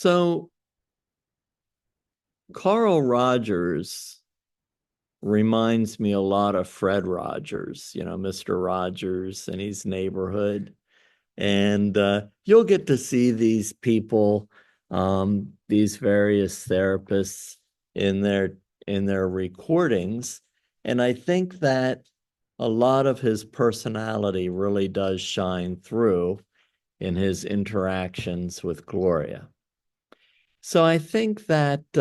So Carl Rogers reminds me a lot of Fred Rogers, Mr. Rogers and his neighborhood. And you'll get to see these people, these various therapists in their recordings. And I think that a lot of his personality really does shine through in his interactions with Gloria. So I think that's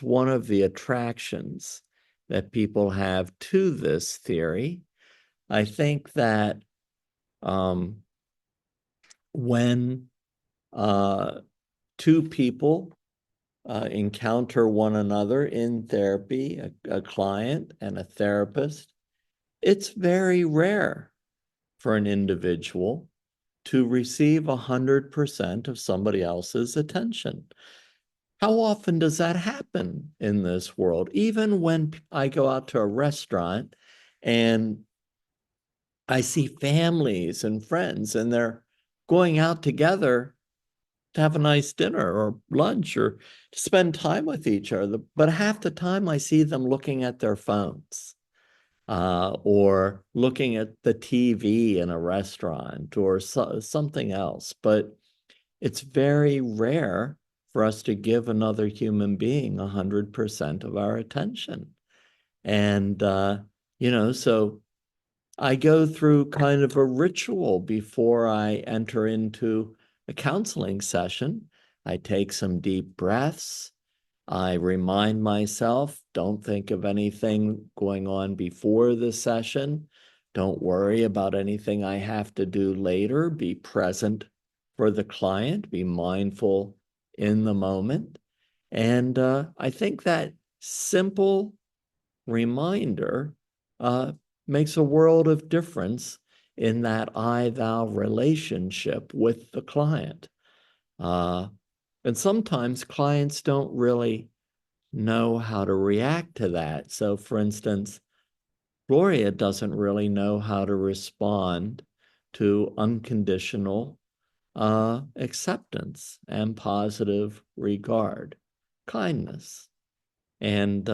one of the attractions that people have to this theory. I think that um, when two people encounter one another in therapy, a client and a therapist, it's very rare for an individual to receive 100% of somebody else's attention. How often does that happen in this world? Even when I go out to a restaurant and I see families and friends and they're going out together to have a nice dinner or lunch or to spend time with each other. But half the time I see them looking at their phones or looking at the TV in a restaurant or something else. But it's very rare for us to give another human being 100% of our attention. And, so I go through kind of a ritual before I enter into a counseling session. I take some deep breaths. I remind myself, don't think of anything going on before the session. Don't worry about anything I have to do later. Be present for the client, be mindful in the moment. And I think that simple reminder uh, makes a world of difference in that I-thou relationship with the client. Uh, and sometimes clients don't really know how to react to that. So, for instance, Gloria doesn't really know how to respond to unconditional acceptance and positive regard, kindness. And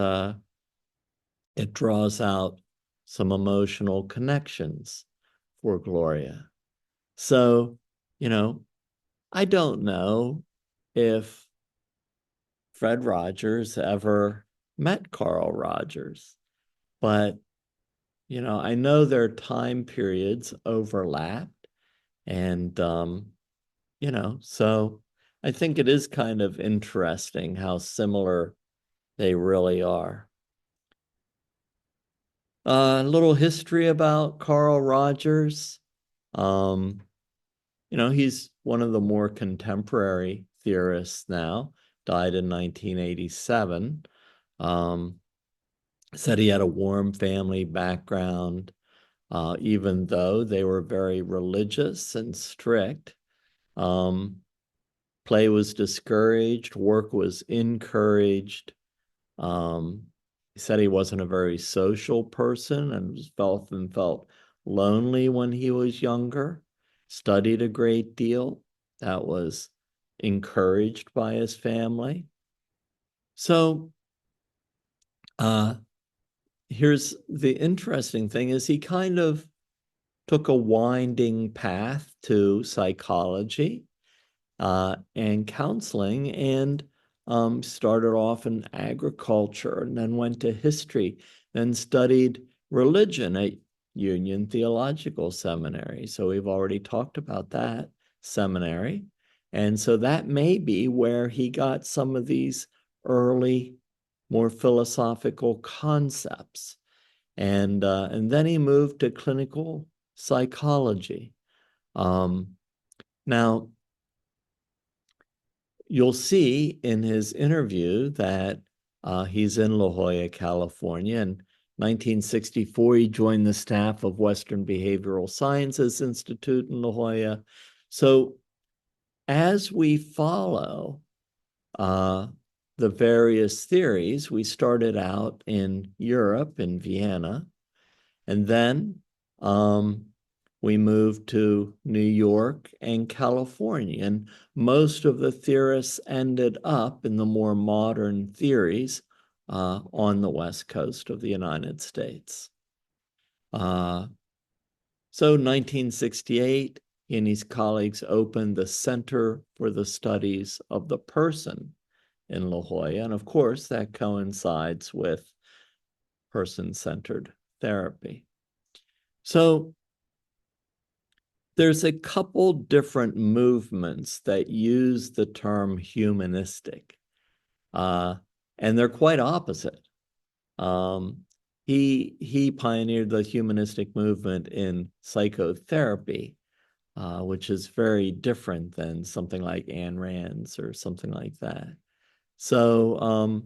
it draws out some emotional connections for Gloria. So, you know, I don't know if Fred Rogers ever met Carl Rogers, but, I know their time periods overlapped. And, so I think it is kind of interesting how similar they really are. A little history about Carl Rogers. Um, he's one of the more contemporary theorists now, died in 1987. Um, said he had a warm family background, even though they were very religious and strict. Um, play was discouraged, work was encouraged. He said he wasn't a very social person and felt lonely when he was younger, studied a great deal. That was encouraged by his family. So uh, here's the interesting thing is he kind of took a winding path to psychology and counseling and started off in agriculture and then went to history, then studied religion at Union Theological Seminary. So we've already talked about that seminary. And so that may be where he got some of these early, more philosophical concepts. And then he moved to clinical psychology. Now, you'll see in his interview that he's in La Jolla, California. In 1964, he joined the staff of Western Behavioral Sciences Institute in La Jolla. So as we follow the various theories, we started out in Europe, in Vienna, and then we moved to New York and California. And most of the theorists ended up in the more modern theories on the West Coast of the United States. So 1968, he and his colleagues opened the Center for the Studies of the Person in La Jolla. And of course, that coincides with person-centered therapy. So there's a couple different movements that use the term humanistic, and they're quite opposite. He pioneered the humanistic movement in psychotherapy, which is very different than something like Ayn Rand's or something like that. So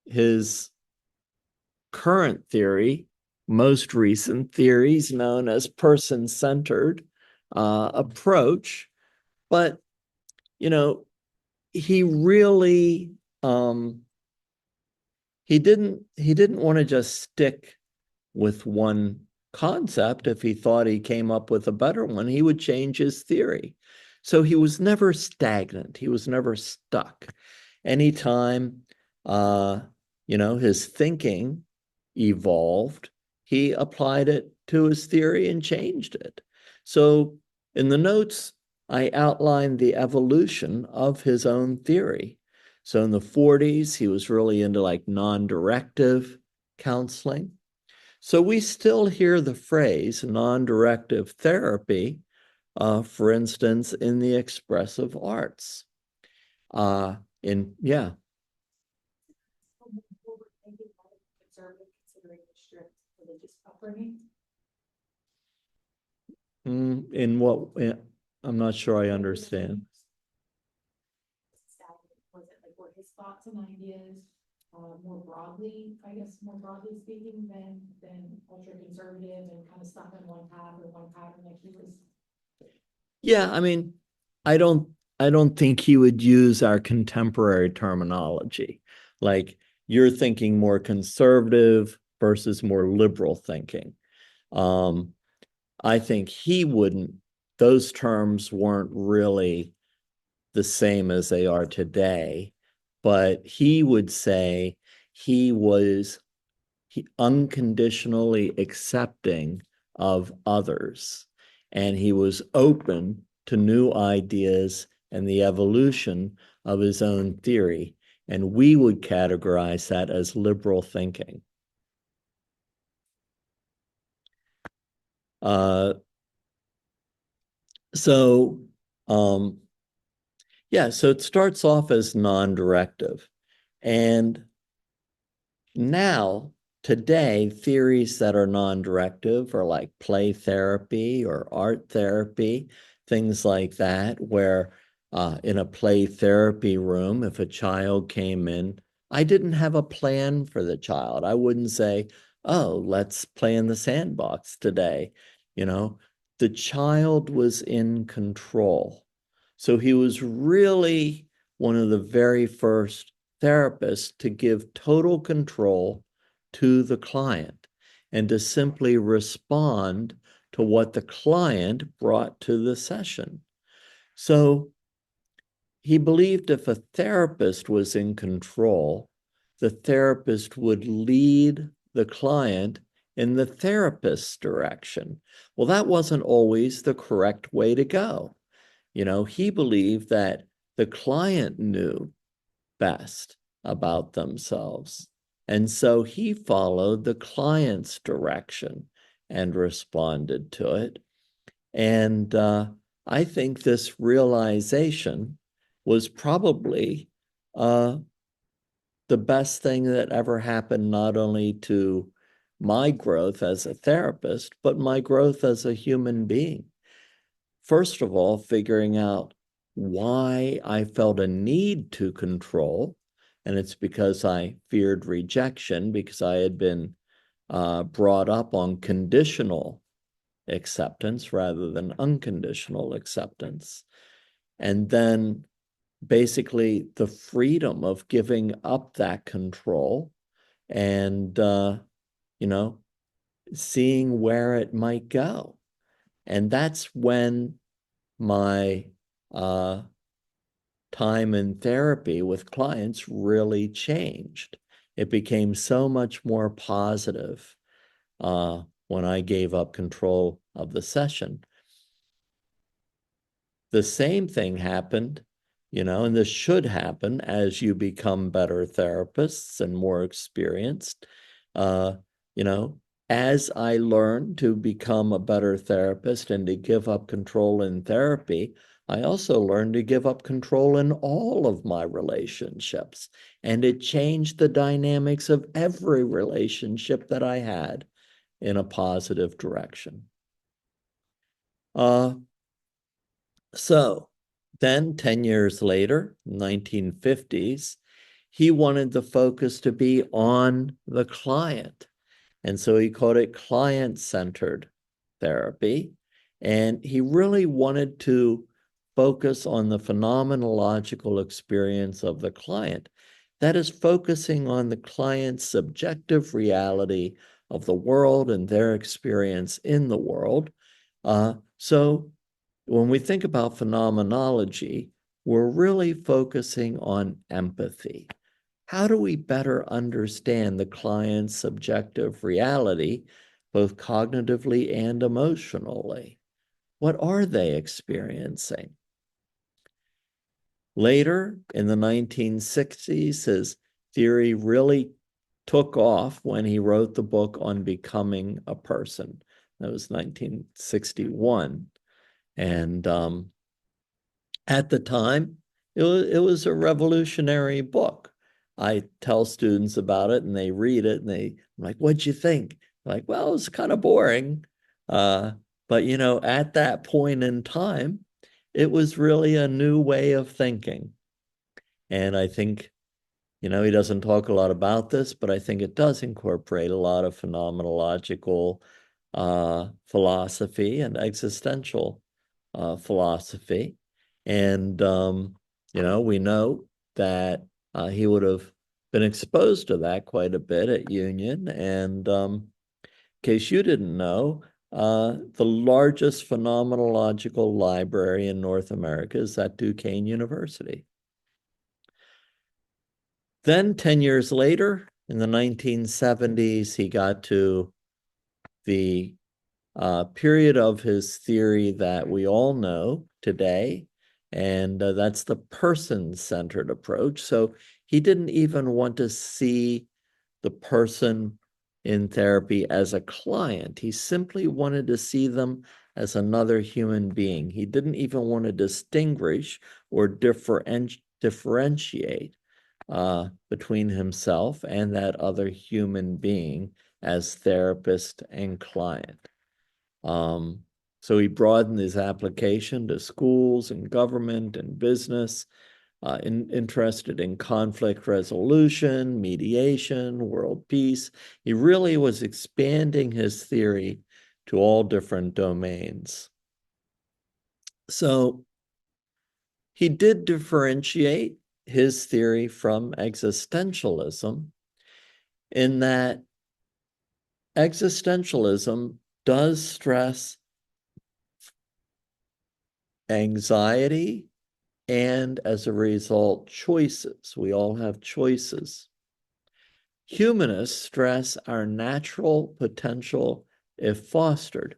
his current theory, most recent theories known as person-centered approach, but he really he didn't want to just stick with one concept. If he thought he came up with a better one, he would change his theory. So he was never stagnant. He was never stuck. Anytime, his thinking evolved, he applied it to his theory and changed it. So in the notes, I outlined the evolution of his own theory. So in the 40s, he was really into like non-directive counseling. So we still hear the phrase non-directive therapy, for instance, in the expressive arts. Yeah. In what? I'm not sure I understand. Was it like, were his thoughts and ideas more broadly speaking, than ultra conservative and kind of stuck in one path or one pattern like he was? Yeah, I mean, I don't think he would use our contemporary terminology. Like you're thinking more conservative versus more liberal thinking. I think he wouldn't, those terms weren't really the same as they are today, but he would say he was unconditionally accepting of others, and he was open to new ideas and the evolution of his own theory. And we would categorize that as liberal thinking. So it starts off as non-directive. And now, today, theories that are non-directive are like play therapy or art therapy, things like that, where in a play therapy room, if a child came in, I didn't have a plan for the child. I wouldn't say, oh, let's play in the sandbox today. The child was in control. So he was really one of the very first therapists to give total control to the client and to simply respond to what the client brought to the session. So he believed if a therapist was in control, the therapist would lead the client in the therapist's direction. Well, that wasn't always the correct way to go. He believed that the client knew best about themselves. And so he followed the client's direction and responded to it. And I think this realization was probably the best thing that ever happened, not only to my growth as a therapist, but my growth as a human being. First of all, figuring out why I felt a need to control. And it's because I feared rejection, because I had been brought up on conditional acceptance rather than unconditional acceptance. And then basically the freedom of giving up that control and, seeing where it might go. And that's when my time in therapy with clients really changed. It became so much more positive when I gave up control of the session. The same thing happened, and this should happen as you become better therapists and more experienced. Uh, you know, as I learned to become a better therapist and to give up control in therapy, I also learned to give up control in all of my relationships. And it changed the dynamics of every relationship that I had in a positive direction. So then 10 years later, 1950s, he wanted the focus to be on the client. And so he called it client-centered therapy. And he really wanted to focus on the phenomenological experience of the client. That is focusing on the client's subjective reality of the world and their experience in the world. So when we think about phenomenology, we're really focusing on empathy. How do we better understand the client's subjective reality, both cognitively and emotionally? What are they experiencing? Later in the 1960s, his theory really took off when he wrote the book on becoming a person. That was 1961. And at the time, it was a revolutionary book. I tell students about it and they read it and I'm like, what'd you think? Like, well, it was kind of boring. But at that point in time, it was really a new way of thinking. And I think, he doesn't talk a lot about this, but I think it does incorporate a lot of phenomenological philosophy and existential philosophy. And, we know that he would have been exposed to that quite a bit at Union. And in case you didn't know, the largest phenomenological library in North America is at Duquesne University. Then 10 years later, in the 1970s, he got to the period of his theory that we all know today, and that's the person-centered approach. So he didn't even want to see the person in therapy as a client. He simply wanted to see them as another human being. He didn't even want to distinguish or differentiate between himself and that other human being as therapist and client. So he broadened his application to schools and government and business, interested in conflict resolution, mediation, world peace. He really was expanding his theory to all different domains. So he did differentiate his theory from existentialism in that existentialism does stress anxiety and, as a result, choices. We all have choices. Humanists stress our natural potential if fostered.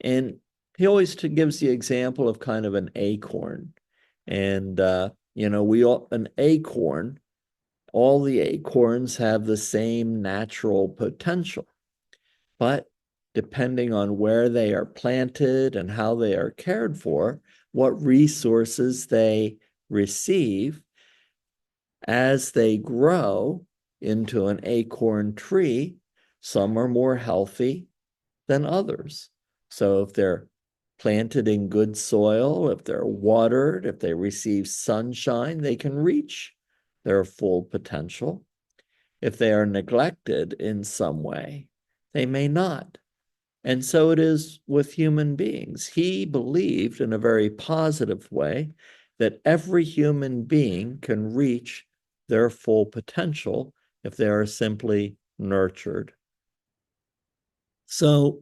And he always gives the example of kind of an acorn. And, an acorn, all the acorns have the same natural potential. But depending on where they are planted and how they are cared for, what resources they receive, as they grow into an acorn tree, some are more healthy than others. So if they're planted in good soil, if they're watered, if they receive sunshine, they can reach their full potential. If they are neglected in some way, they may not. And so it is with human beings. He believed in a very positive way that every human being can reach their full potential if they are simply nurtured. So,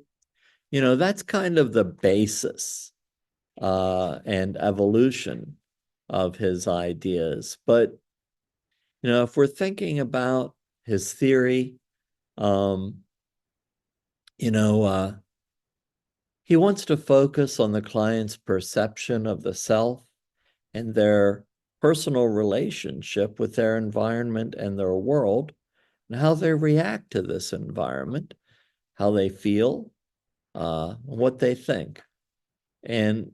that's kind of the basis and evolution of his ideas. But, if we're thinking about his theory, um, he wants to focus on the client's perception of the self and their personal relationship with their environment and their world, and how they react to this environment, how they feel, what they think. And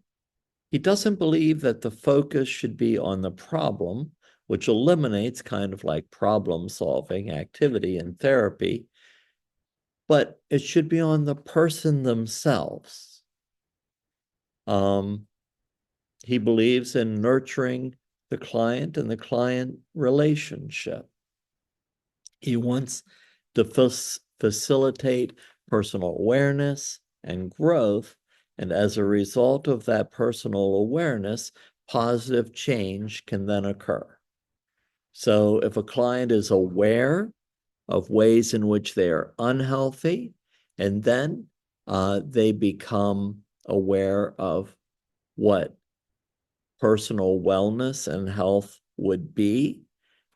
he doesn't believe that the focus should be on the problem, which eliminates kind of like problem-solving activity in therapy, but it should be on the person themselves. He believes in nurturing the client and the client relationship. He wants to facilitate personal awareness and growth. And as a result of that personal awareness, positive change can then occur. So if a client is aware of ways in which they are unhealthy, and then they become aware of what personal wellness and health would be,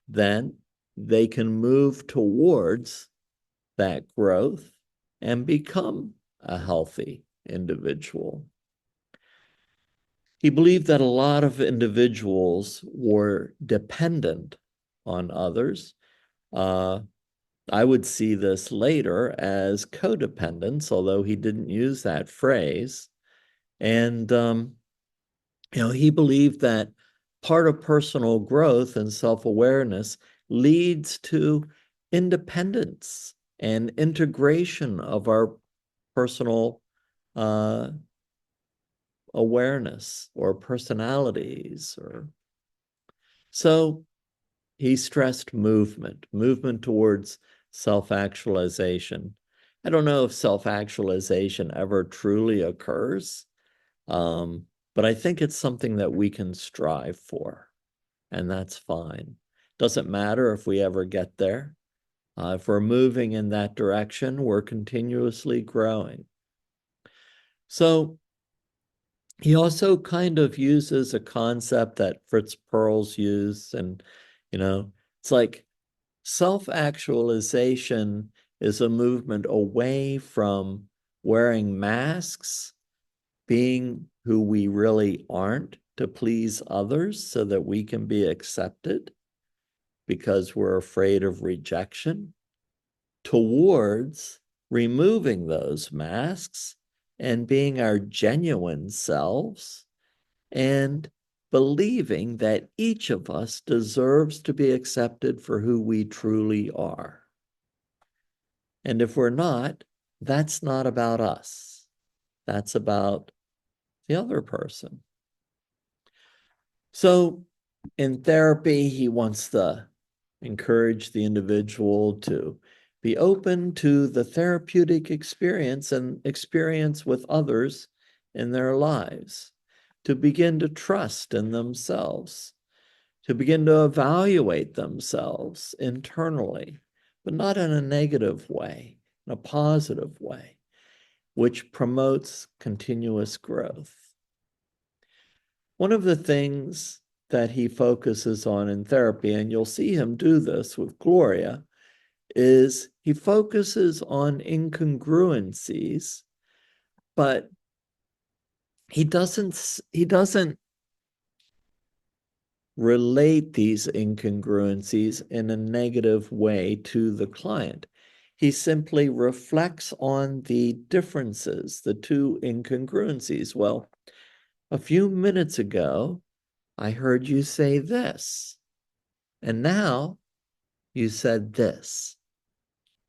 then they can move towards that growth and become a healthy individual. He believed that a lot of individuals were dependent on others. I would see this later as codependence, although he didn't use that phrase. And, he believed that part of personal growth and self-awareness leads to independence and integration of our personal awareness or personalities. So he stressed movement towards self-actualization. I don't know if self-actualization ever truly occurs, but I think it's something that we can strive for, and that's fine. Doesn't matter if we ever get there. If we're moving in that direction, we're continuously growing. So he also kind of uses a concept that Fritz Perls used, and, it's like self-actualization is a movement away from wearing masks, being who we really aren't to please others so that we can be accepted because we're afraid of rejection, towards removing those masks and being our genuine selves and believing that each of us deserves to be accepted for who we truly are. And if we're not, that's not about us. That's about the other person. So in therapy, he wants to encourage the individual to be open to the therapeutic experience and experience with others in their lives, to begin to trust in themselves, to begin to evaluate themselves internally, but not in a negative way, in a positive way, which promotes continuous growth. One of the things that he focuses on in therapy, and you'll see him do this with Gloria, is he focuses on incongruencies, but he doesn't relate these incongruencies in a negative way to the client. He simply reflects on the differences, the two incongruencies. Well, a few minutes ago, I heard you say this, and now you said this.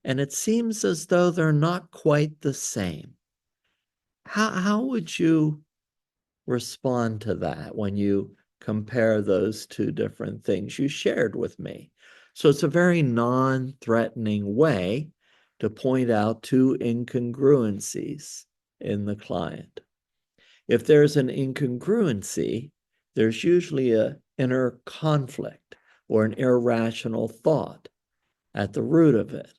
And it seems as though they're not quite the same. How would you respond to that when you compare those two different things you shared with me? So it's a very non-threatening way to point out two incongruencies in the client. If there's an incongruency, there's usually an inner conflict or an irrational thought at the root of it.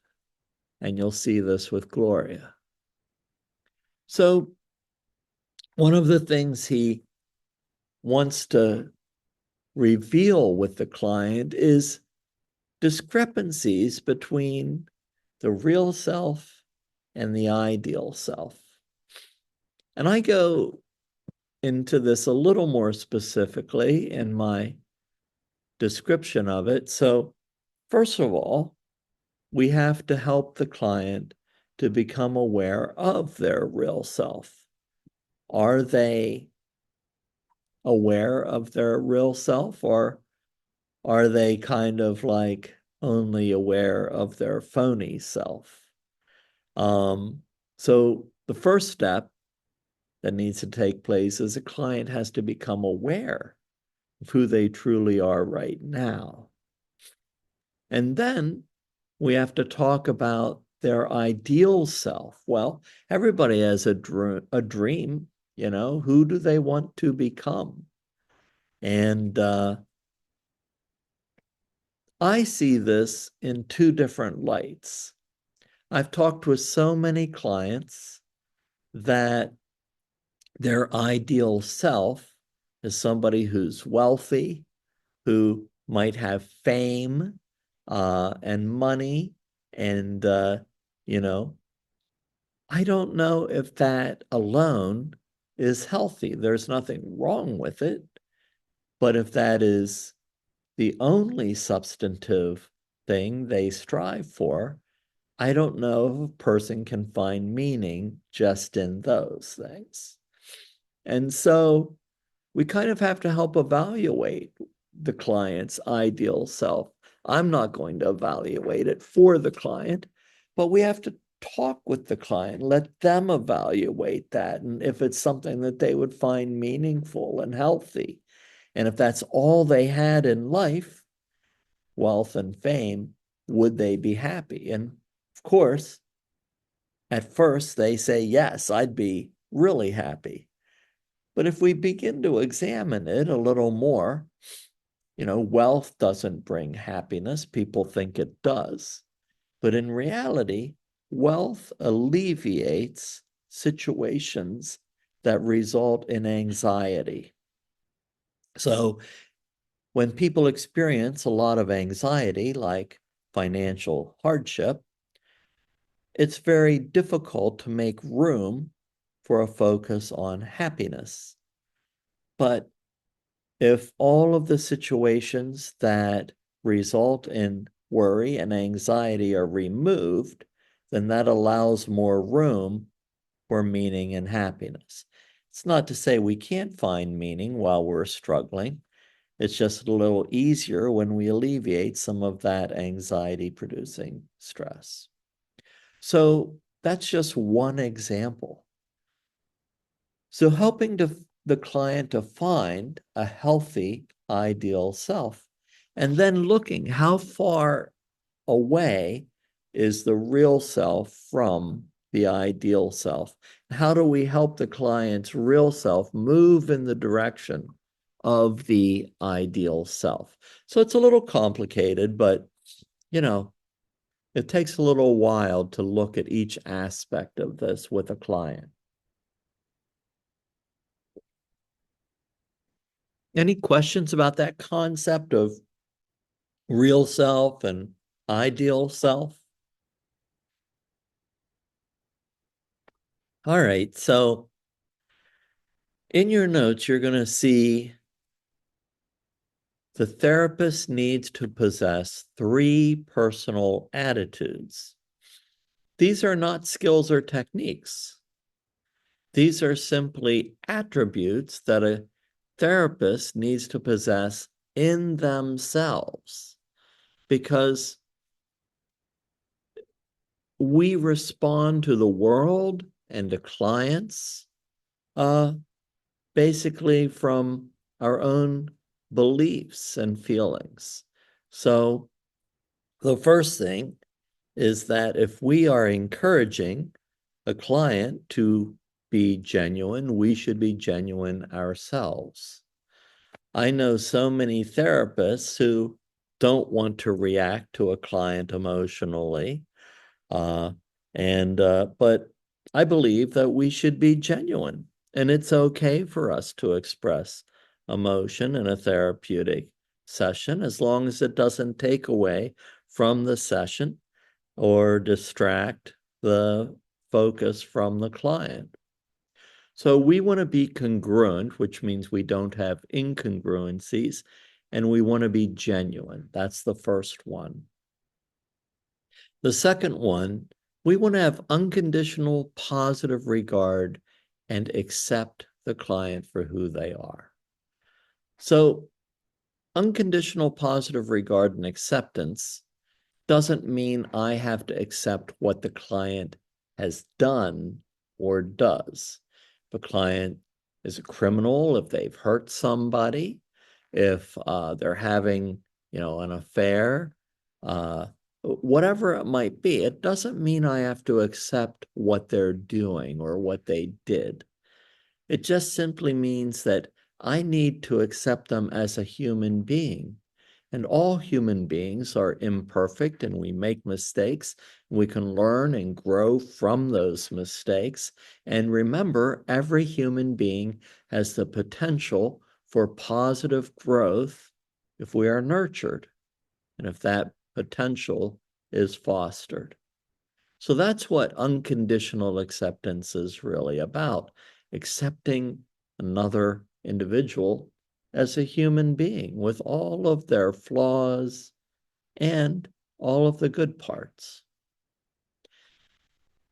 And you'll see this with Gloria. So one of the things he wants to reveal with the client is discrepancies between the real self and the ideal self. And I go into this a little more specifically in my description of it. So, first of all, we have to help the client to become aware of their real self. Are they aware of their real self, or are they kind of like only aware of their phony self? So the first step that needs to take place is a client has to become aware of who they truly are right now. And then we have to talk about their ideal self. Well, everybody has a dream, who do they want to become? And I see this in two different lights. I've talked with so many clients that their ideal self is somebody who's wealthy, who might have fame and money. And, you know, I don't know if that alone is healthy. There's nothing wrong with it. But if that is the only substantive thing they strive for, I don't know if a person can find meaning just in those things. And so we kind of have to help evaluate the client's ideal self. I'm not going to evaluate it for the client, but we have to talk with the client, let them evaluate that. And if it's something that they would find meaningful and healthy, and if that's all they had in life, wealth and fame, would they be happy? And of course, at first they say, yes, I'd be really happy. But if we begin to examine it a little more, wealth doesn't bring happiness. People think it does. But in reality, wealth alleviates situations that result in anxiety. So when people experience a lot of anxiety, like financial hardship, it's very difficult to make room for a focus on happiness. But if all of the situations that result in worry and anxiety are removed, then that allows more room for meaning and happiness. It's not to say we can't find meaning while we're struggling. It's just a little easier when we alleviate some of that anxiety producing stress. So that's just one example. So helping the client to find a healthy ideal self, and then looking how far away is the real self from the ideal self. How do we help the client's real self move in the direction of the ideal self? So it's a little complicated, but it takes a little while to look at each aspect of this with a client. Any questions about that concept of real self and ideal self? All right, so in your notes, you're going to see the therapist needs to possess 3 personal attitudes. These are not skills or techniques. These are simply attributes that a therapist needs to possess in themselves, because we respond to the world and to clients basically from our own beliefs and feelings. So the first thing is that if we are encouraging a client to be genuine, we should be genuine ourselves. I know so many therapists who don't want to react to a client emotionally. But I believe that we should be genuine, and it's okay for us to express emotion in a therapeutic session as long as it doesn't take away from the session or distract the focus from the client. So we want to be congruent, which means we don't have incongruencies, and we want to be genuine. That's the first one. The second one, we want to have unconditional positive regard and accept the client for who they are. So unconditional positive regard and acceptance doesn't mean I have to accept what the client has done or does. If a client is a criminal, if they've hurt somebody, if they're having, an affair, whatever it might be, it doesn't mean I have to accept what they're doing or what they did. It just simply means that I need to accept them as a human being. And all human beings are imperfect and we make mistakes. We can learn and grow from those mistakes. And remember, every human being has the potential for positive growth if we are nurtured and if that potential is fostered. So that's what unconditional acceptance is really about, accepting another individual as a human being with all of their flaws and all of the good parts.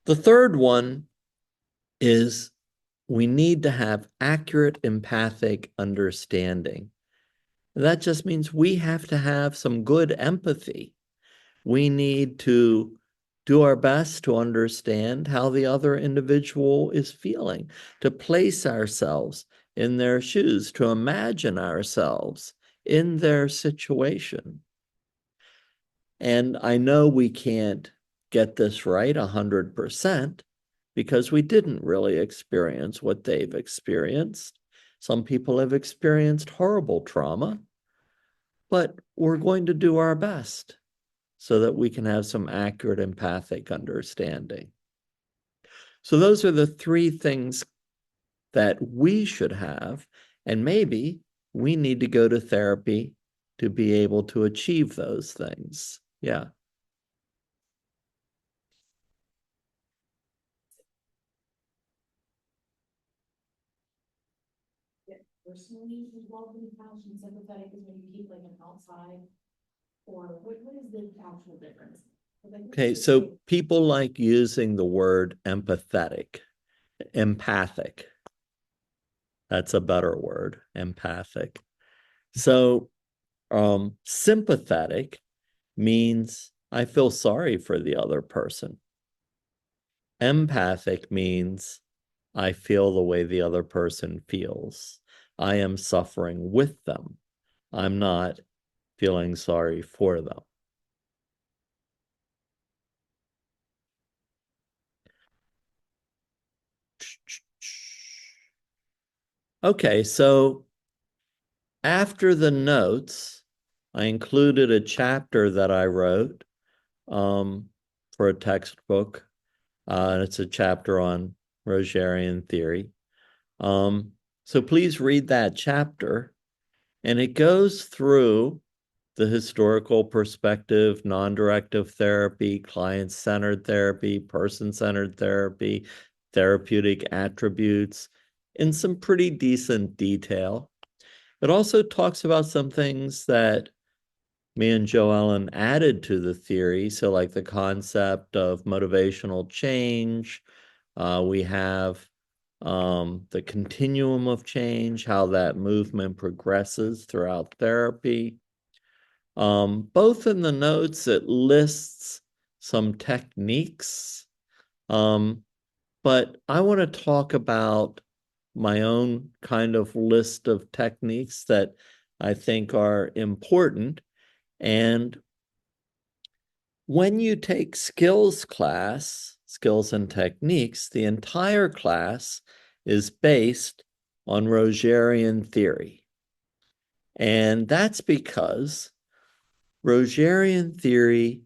The third one is we need to have accurate empathic understanding. That just means we have to have some good empathy. We need to do our best to understand how the other individual is feeling, to place ourselves in their shoes, to imagine ourselves in their situation. And I know we can't get this right 100% because we didn't really experience what they've experienced. Some people have experienced horrible trauma, but we're going to do our best so that we can have some accurate empathic understanding. So those are the three things that we should have, and maybe we need to go to therapy to be able to achieve those things. Yeah. Personally involved in compassion, sympathetic is when you keep like an outside, or what is the actual difference? Okay, so people like using the word empathetic, empathic. That's a better word, empathic. So sympathetic means I feel sorry for the other person. Empathic means I feel the way the other person feels. I am suffering with them. I'm not feeling sorry for them. Okay, so after the notes, I included a chapter that I wrote for a textbook. And it's a chapter on Rogerian theory. So please read that chapter. And it goes through the historical perspective, non-directive therapy, client-centered therapy, person-centered therapy, therapeutic attributes in some pretty decent detail. It also talks about some things that me and Joe Ellen added to the theory. So like the concept of motivational change. We have the continuum of change, how that movement progresses throughout therapy. Both in the notes, it lists some techniques, but I want to talk about my own kind of list of techniques that I think are important. And when you take skills class, skills and techniques, the entire class is based on Rogerian theory. And that's because Rogerian theory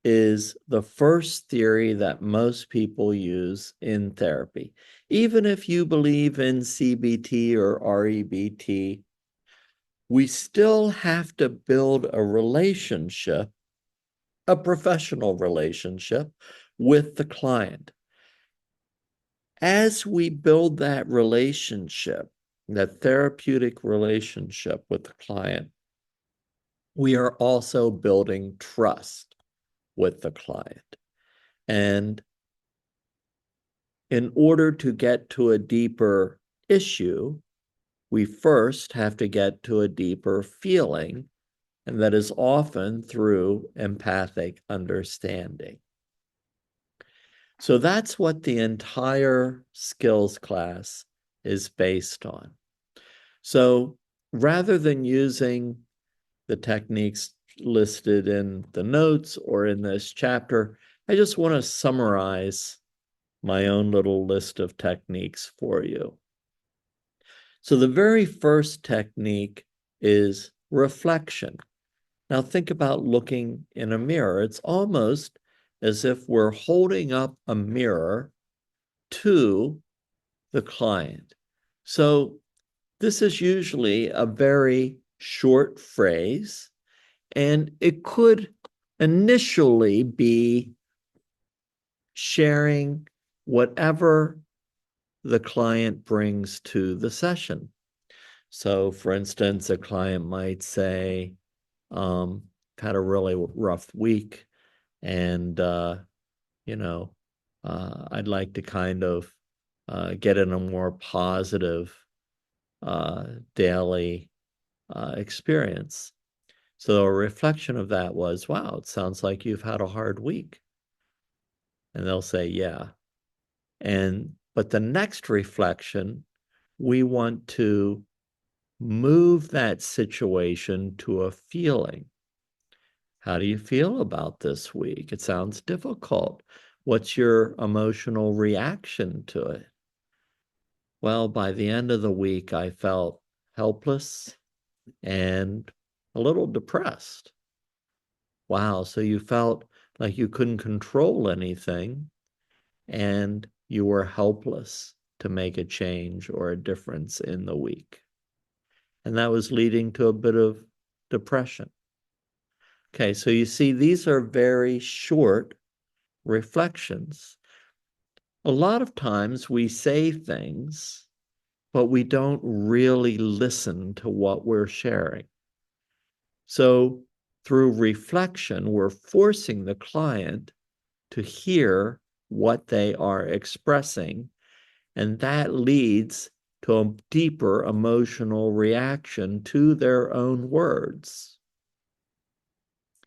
is the first theory that most people use in therapy. Even if you believe in CBT or REBT, we still have to build a relationship, a professional relationship with the client. As we build that relationship, that therapeutic relationship with the client, we are also building trust with the client. And in order to get to a deeper issue, we first have to get to a deeper feeling, and that is often through empathic understanding. So that's what the entire skills class is based on. So rather than using the techniques listed in the notes or in this chapter, I just want to summarize my own little list of techniques for you. So the very first technique is reflection. Now think about looking in a mirror. It's almost as if we're holding up a mirror to the client. So this is usually a very short phrase, and it could initially be sharing whatever the client brings to the session. So for instance, a client might say, had a really rough week, and I'd like to kind of get in a more positive daily experience. So a reflection of that was, wow, it sounds like you've had a hard week. And they'll say, yeah. But the next reflection, we want to move that situation to a feeling. How do you feel about this week? It sounds difficult. What's your emotional reaction to it? Well, by the end of the week, I felt helpless and a little depressed. Wow, so you felt like you couldn't control anything and you were helpless to make a change or a difference in the week. And that was leading to a bit of depression. Okay, so you see, these are very short reflections. A lot of times we say things, but we don't really listen to what we're sharing. So through reflection, we're forcing the client to hear what they are expressing, and that leads to a deeper emotional reaction to their own words.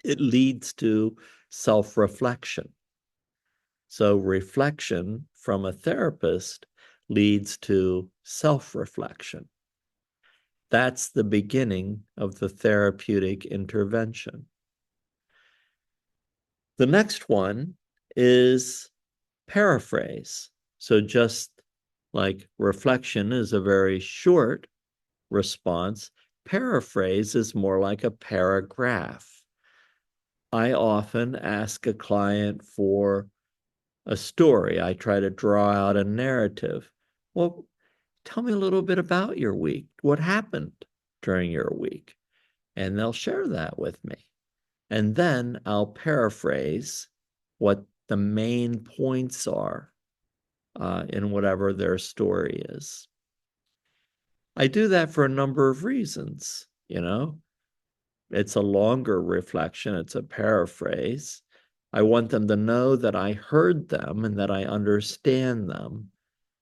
It leads to self-reflection. So reflection from a therapist leads to self-reflection. That's the beginning of the therapeutic intervention. The next one is paraphrase. So just like reflection is a very short response, paraphrase is more like a paragraph. I often ask a client for a story. I try to draw out a narrative. Well, tell me a little bit about your week. What happened during your week? And they'll share that with me. And then I'll paraphrase what the main points are in whatever their story is. I do that for a number of reasons, It's a longer reflection, it's a paraphrase. I want them to know that I heard them and that I understand them.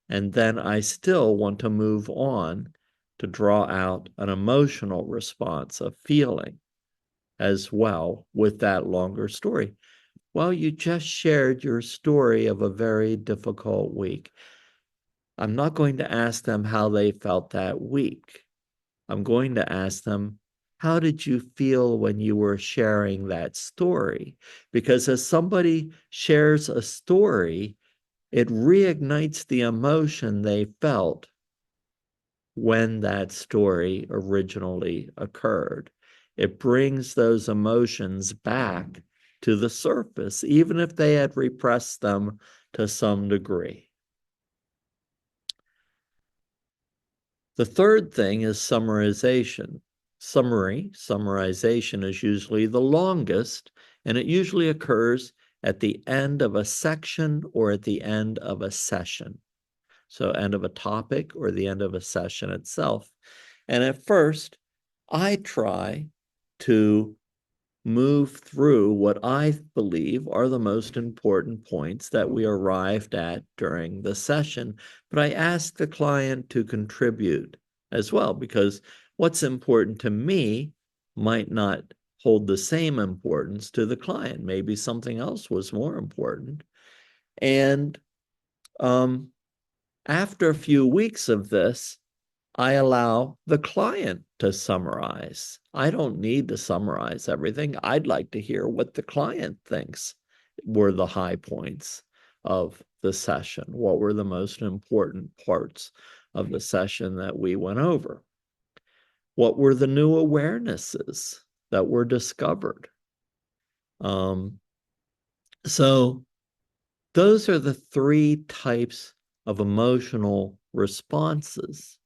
And then I still want to move on to draw out an emotional response, a feeling as well with that longer story. Well, you just shared your story of a very difficult week. I'm not going to ask them how they felt that week. I'm going to ask them, how did you feel when you were sharing that story? Because as somebody shares a story, it reignites the emotion they felt when that story originally occurred. It brings those emotions back to the surface, even if they had repressed them to some degree. The third thing is summarization. Summarization is usually the longest, and it usually occurs at the end of a section or at the end of a session. So end of a topic or the end of a session itself. And at first, I try to move through what I believe are the most important points that we arrived at during the session. But I ask the client to contribute as well, because what's important to me might not hold the same importance to the client. Maybe something else was more important. And after a few weeks of this, I allow the client to summarize. I don't need to summarize everything. I'd like to hear what the client thinks were the high points of the session. What were the most important parts of the session that we went over? What were the new awarenesses that were discovered? So those are the three types of emotional responses.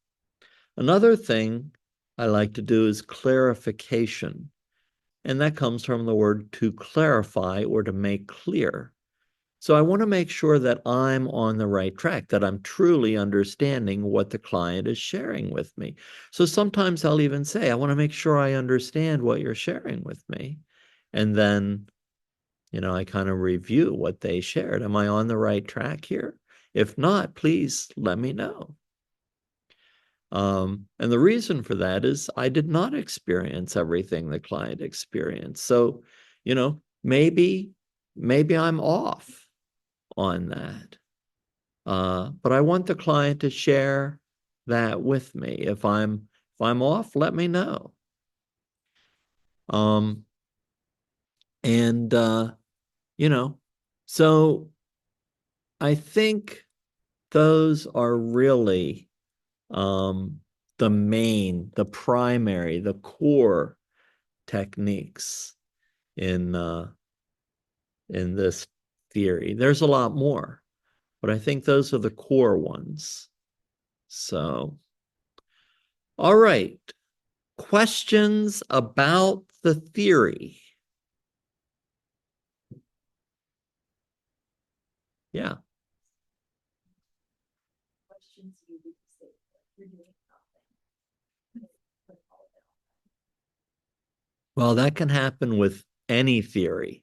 Another thing I like to do is clarification, and that comes from the word to clarify or to make clear. So I want to make sure that I'm on the right track, that I'm truly understanding what the client is sharing with me. So sometimes I'll even say, I want to make sure I understand what you're sharing with me. And then, I kind of review what they shared. Am I on the right track here? If not, please let me know. And the reason for that is I did not experience everything the client experienced. So, maybe I'm off on that. But I want the client to share that with me. If I'm off, let me know. So I think those are really the primary, the core techniques in this theory. There's a lot more, but I think those are the core ones. So, all right. Questions about the theory? Yeah. Questions you would say you're doing nothing. Well, that can happen with any theory,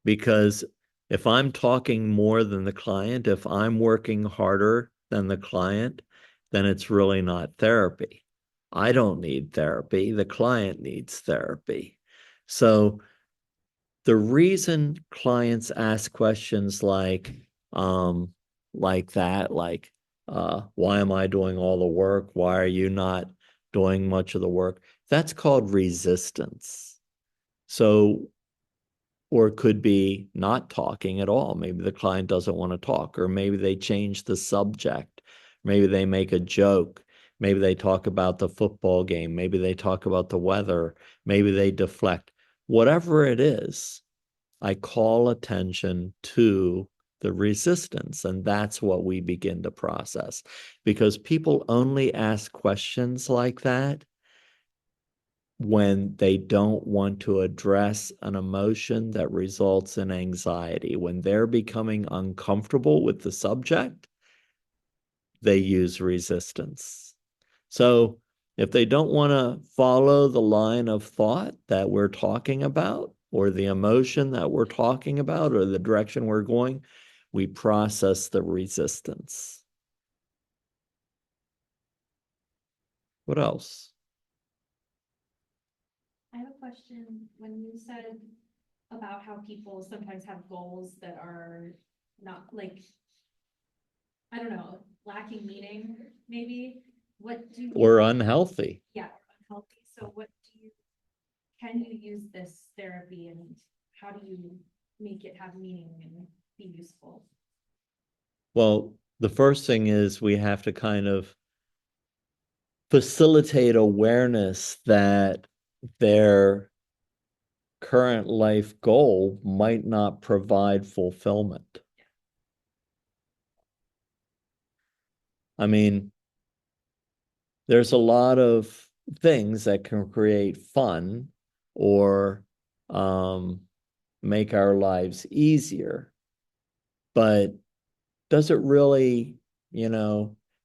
because if I'm talking more than the client, if I'm working harder than the client, then it's really not therapy. I don't need therapy. The client needs therapy. So the reason clients ask questions like that, like, why am I doing all the work? Why are you not doing much of the work? That's called resistance. So, or it could be not talking at all. Maybe the client doesn't want to talk, or maybe they change the subject. Maybe they make a joke. Maybe they talk about the football game. Maybe they talk about the weather. Maybe they deflect. Whatever it is, I call attention to the resistance, and that's what we begin to process. Because people only ask questions like that when they don't want to address an emotion that results in anxiety. When they're becoming uncomfortable with the subject, they use resistance. So if they don't want to follow the line of thought that we're talking about, or the emotion that we're talking about, or the direction we're going, we process the resistance. What else? I have a question. When you said about how people sometimes have goals that are not like, I don't know, lacking meaning, maybe, what do you? Or unhealthy. Yeah, unhealthy. So can you use this therapy and how do you make it have meaning and be useful? Well, the first thing is we have to kind of facilitate awareness that there current life goal might not provide fulfillment. I mean, there's a lot of things that can create fun or make our lives easier. But does it really,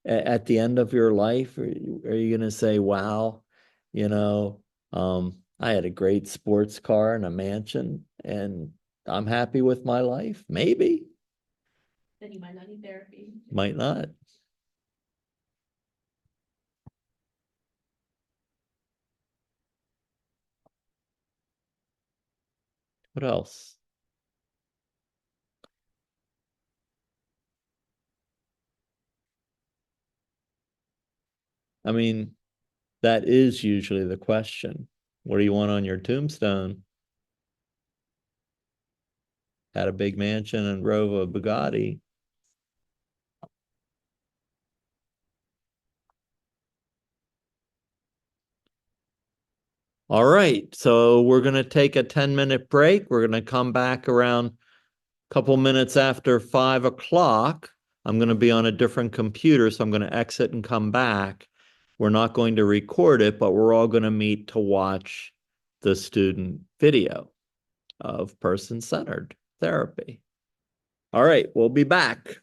at the end of your life, are you going to say, wow, I had a great sports car and a mansion and I'm happy with my life? Maybe, Then you might not need therapy. might not. What else? I mean, that is usually the question. What do you want on your tombstone? Had a big mansion and drove a Bugatti. All right, so we're going to take a 10-minute break. We're going to come back around a couple minutes after 5 o'clock. I'm going to be on a different computer, so I'm going to exit and come back. We're not going to record it, but we're all going to meet to watch the student video of person-centered therapy. All right, we'll be back.